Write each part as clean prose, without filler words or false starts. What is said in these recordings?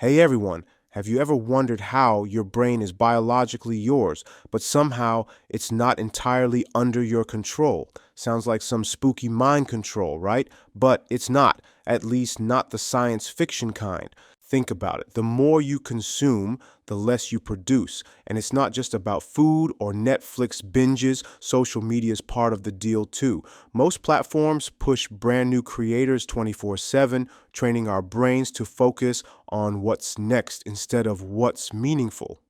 Hey everyone, have you ever wondered how your brain is biologically yours, but somehow it's not entirely under your control? Sounds like some spooky mind control, right? But it's not, at least not the science fiction kind. Think about it. The more you consume, the less you produce. And it's not just about food or Netflix binges. Social media is part of the deal too. Most platforms push brand new creators 24/7, training our brains to focus on what's next instead of what's meaningful.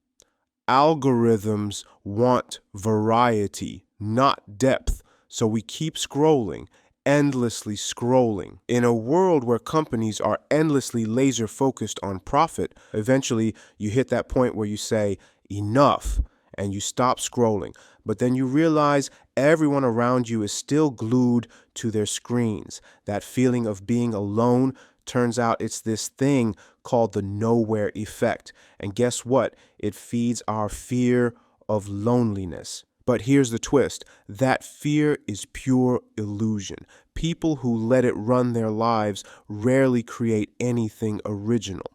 Algorithms want variety, not depth, so we keep scrolling, endlessly scrolling. In a world where companies are endlessly laser focused on profit, eventually you hit that point where you say, enough, and you stop scrolling. But then you realize everyone around you is still glued to their screens. That feeling of being alone, turns out it's this thing called the nowhere effect. And guess what? It feeds our fear of loneliness. But here's the twist. That fear is pure illusion. People who let it run their lives rarely create anything original.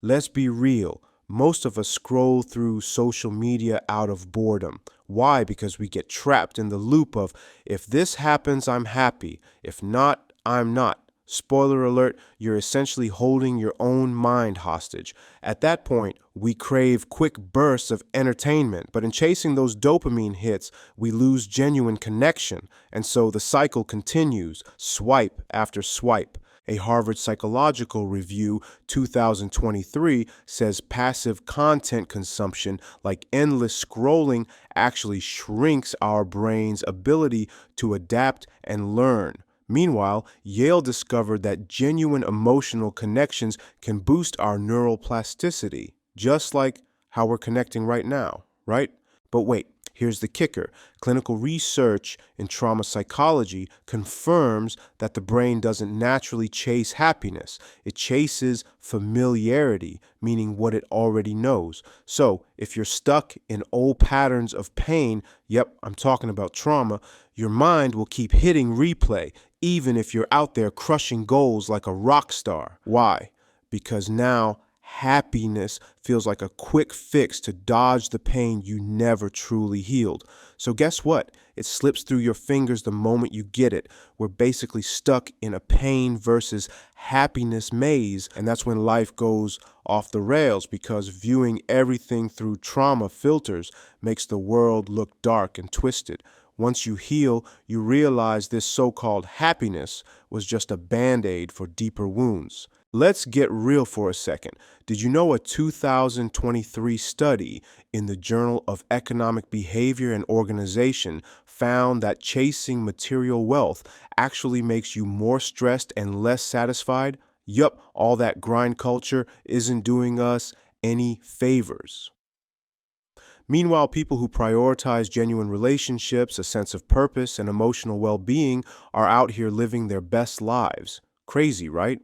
Let's be real. Most of us scroll through social media out of boredom. Why? Because we get trapped in the loop of, if this happens, I'm happy. If not, I'm not. Spoiler alert, you're essentially holding your own mind hostage. At that point, we crave quick bursts of entertainment, but in chasing those dopamine hits, we lose genuine connection. And so the cycle continues, swipe after swipe. A Harvard Psychological Review 2023 says passive content consumption, like endless scrolling, actually shrinks our brain's ability to adapt and learn. Meanwhile, Yale discovered that genuine emotional connections can boost our neural plasticity, just like how we're connecting right now, right? But wait, here's the kicker. Clinical research in trauma psychology confirms that the brain doesn't naturally chase happiness. It chases familiarity, meaning what it already knows. So if you're stuck in old patterns of pain, yep, I'm talking about trauma, your mind will keep hitting replay, even if you're out there crushing goals like a rock star. Why? Because now happiness feels like a quick fix to dodge the pain you never truly healed. So guess what? It slips through your fingers the moment you get it. We're basically stuck in a pain versus happiness maze, and that's when life goes off the rails, because viewing everything through trauma filters makes the world look dark and twisted. Once you heal, you realize this so-called happiness was just a band-aid for deeper wounds. Let's get real for a second. Did you know a 2023 study in the Journal of Economic Behavior and Organization found that chasing material wealth actually makes you more stressed and less satisfied? Yup, all that grind culture isn't doing us any favors. Meanwhile, people who prioritize genuine relationships, a sense of purpose, and emotional well-being are out here living their best lives. Crazy, right?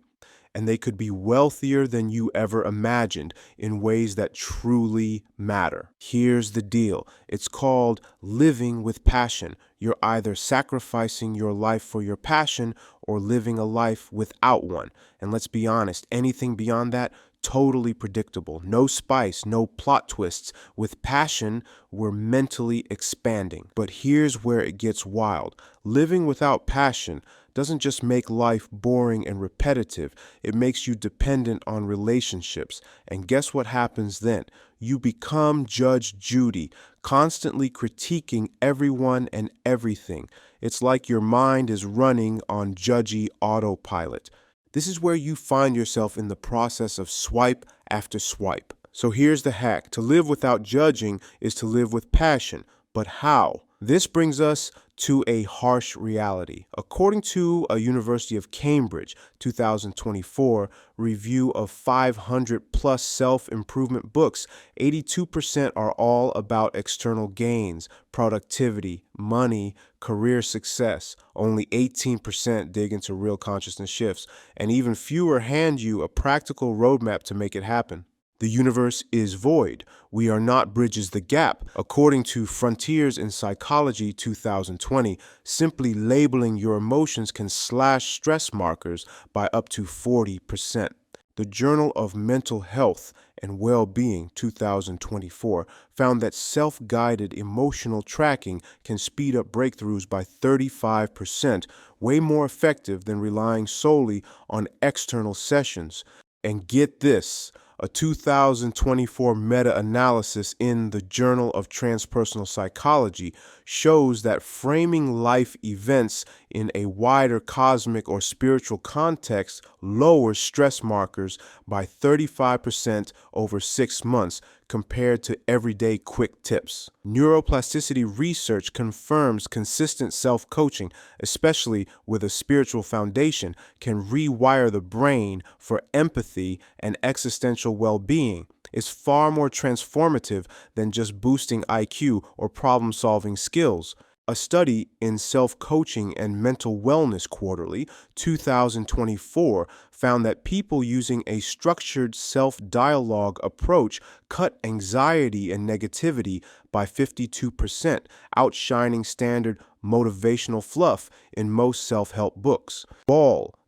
And they could be wealthier than you ever imagined in ways that truly matter. Here's the deal. It's called living with passion. You're either sacrificing your life for your passion or living a life without one. And let's be honest, anything beyond that, totally predictable. No spice, no plot twists. With passion, we're mentally expanding. But here's where it gets wild. Living without passion doesn't just make life boring and repetitive, it makes you dependent on relationships. And guess what happens then? You become Judge Judy, constantly critiquing everyone and everything. It's like your mind is running on judgy autopilot. This is where you find yourself in the process of swipe after swipe. So here's the hack. To live without judging is to live with passion. But how? This brings us to a harsh reality. According to a University of Cambridge 2024 review of 500 plus self-improvement books, 82% are all about external gains, productivity, money, career success. Only 18% dig into real consciousness shifts, and even fewer hand you a practical roadmap to make it happen. The universe is void. We are not bridges the gap. According to Frontiers in Psychology 2020, simply labeling your emotions can slash stress markers by up to 40%. The Journal of Mental Health and Well-Being, 2024, found that self-guided emotional tracking can speed up breakthroughs by 35%, way more effective than relying solely on external sessions. And get this, a 2024 meta-analysis in the Journal of Transpersonal Psychology shows that framing life events in a wider cosmic or spiritual context lowers stress markers by 35% over 6 months compared to everyday quick tips. Neuroplasticity research confirms consistent self-coaching, especially with a spiritual foundation, can rewire the brain for empathy and existential well-being. It's far more transformative than just boosting IQ or problem-solving skills. A study in Self-Coaching and Mental Wellness Quarterly, 2024, found that people using a structured self-dialogue approach cut anxiety and negativity by 52%, outshining standard motivational fluff in most self-help books.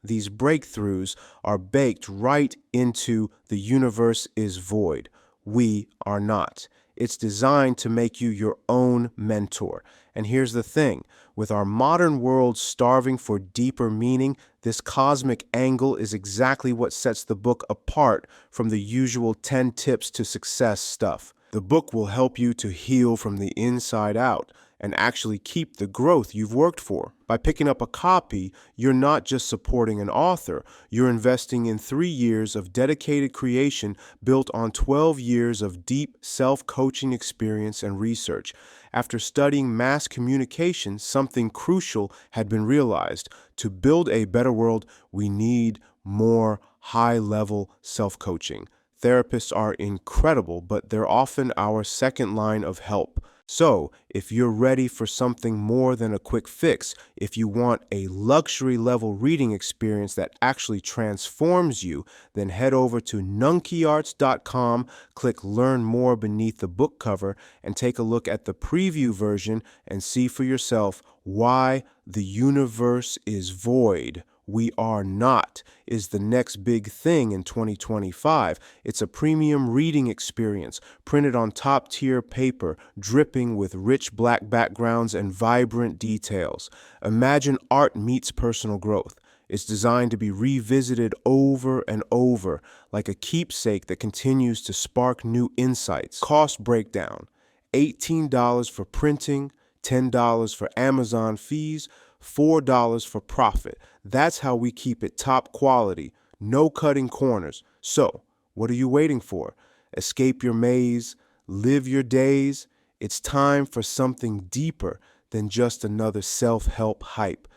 These breakthroughs are baked right into The Universe is Void. We are not. It's designed to make you your own mentor. And here's the thing, with our modern world starving for deeper meaning, this cosmic angle is exactly what sets the book apart from the usual 10 tips to success stuff. The book will help you to heal from the inside out and actually keep the growth you've worked for. By picking up a copy, you're not just supporting an author, you're investing in 3 years of dedicated creation built on 12 years of deep self-coaching experience and research. After studying mass communication, something crucial had been realized. To build a better world, we need more high-level self-coaching. Therapists are incredible, but they're often our second line of help. So, if you're ready for something more than a quick fix, if you want a luxury level reading experience that actually transforms you, then head over to nunkyarts.com, click Learn More beneath the book cover, and take a look at the preview version and see for yourself why The Universe is Void. We Are Not is the next big thing in 2025. It's a premium reading experience printed on top-tier paper, dripping with rich black backgrounds and vibrant details. Imagine art meets personal growth. It's designed to be revisited over and over, like a keepsake that continues to spark new insights. Cost breakdown: $18 for printing, $10 for Amazon fees, $4 for profit. That's how we keep it top quality, no cutting corners. So, what are you waiting for? Escape your maze, live your days. It's time for something deeper than just another self-help hype.